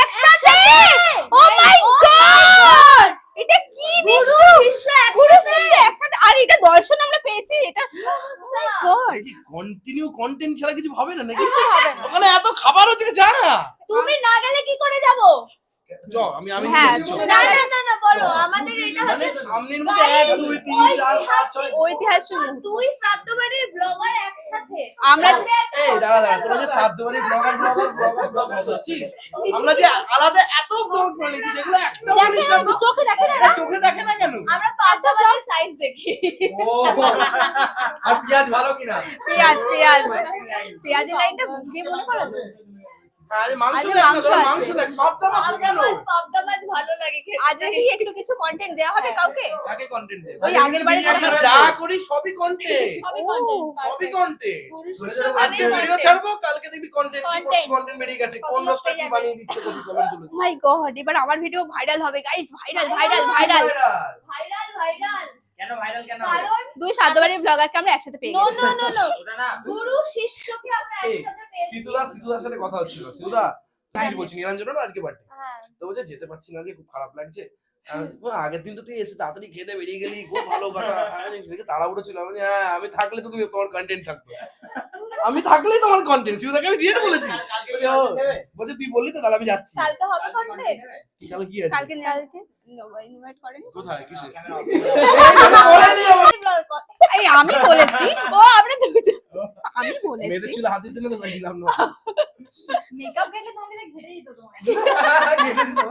একসাথে ও মাই গড এটা কি দৃশ্য গুরু শিষ্য একসাথে আর এটা দর্শন আমরা পেয়েছি এটা গড কি কন্টিনিউ কন্টেন্ট ছাড়া কিছু হবে না নাকি কিছু হবে না ওখানে এত খাবার হচ্ছে জানা তুমি না গেলে কি করে যাব? চ আমি হ্যাঁ, যাচ্ছি, চ। তুমি না না না না বলো, আমাদের এটা মানে হচ্ছে সামনের মধ্যে 1 2 3 4 5 6 ঐতিহাসিক মুহূর্ত। দুই শ্রাদ্ধ বাড়ির ব্লগার একসাথে। আমরা এই দাঁড়া তোরা যে সাধ্যবাড়ি ব্লগার করছিস আমরা যে আলাদা এত ব্লগ বানিয়েছি সেগুলো একটা বলিস না তো চোখে দেখে না এটা চোখে দেখে না কেন আমরা পাবদা বাজার সাইজ দেখি। ও আর পেঁয়াজ ভালো কিনা পেঁয়াজের লাইনটা মুখে মনে করো আরে মাংস আজকে দেখ না মাংস তোরা আছে। মাংস দেখ পাবদা মাংস কেন পাবদা মাছ ভালো লাগে খেতে। আজকে কি একটু কিছু কন্টেন্ট দেওয়া হবে কাউকে কাকে কন্টেন্ট দে ওই আগের বারে আমরা যা করি সবই কন্টেন্ট সবই ও, content, সবই perfect। কন্টেন্ট গুরু শিষ্য আজকে মানে ভিডিও content। ছাড়বো কালকে দেখবি কন্টেন্ট Content। কন্টেন্ট বেরিয়ে গেছে কত কোন লোক রোস্টার পেয়ে কি যাবে। বানিয়ে দিচ্ছে কত কমেন্ট তুলে মাই গড এবার আমার ভিডিও ভাইরাল হবে গাইস ভাইরাল ভাইরাল ভাইরাল কেন ভাইরাল কেন কারণ দুই সাধ্যবাড়ির ব্লগারকে আমরা একসাথে পেয়ে নো গেছি নো নো নো ওটা না গুরু শিষ্যকে আমরা একসাথে পেয়েছি। সিধুদার সাথে কথা হচ্ছিল সিধুদা কি বলছি নিরঞ্জন না আজকে বাড়ি হ্যাঁ। তো বলছে যেতে পারছি না আজকে খুব খারাপ লাগছে আগের দিন তো তুই এসে তাড়াতাড়ি খেতে বেরিয়ে গেলি খুব ভালো কথা দেখে তাড়াহুড়ো ছিল আমি হ্যাঁ আমি থাকলে তো তুমি তোমার কন্টেন্ট থাকতো আমি থাকলেই তোমার কন্টেন্ট সিধুদাকে আমি ডিরেক্ট বলেছি বলছে তুই বললি তো তাহলে আমি যাচ্ছি কালকে হবে কন্টেন্ট। কি কালকে কি আছে কালকে ইনভাইট করেন কোথায় কিসে এই আমি বলেছি ও আমরা দুজন আমি মেয়েদের বলেছি ছিল হাতে দিলে তো তাই দিলাম না মেকআপ গেলে তোমাকে ঘিরে দিত তোমার। ঘেটে দিত।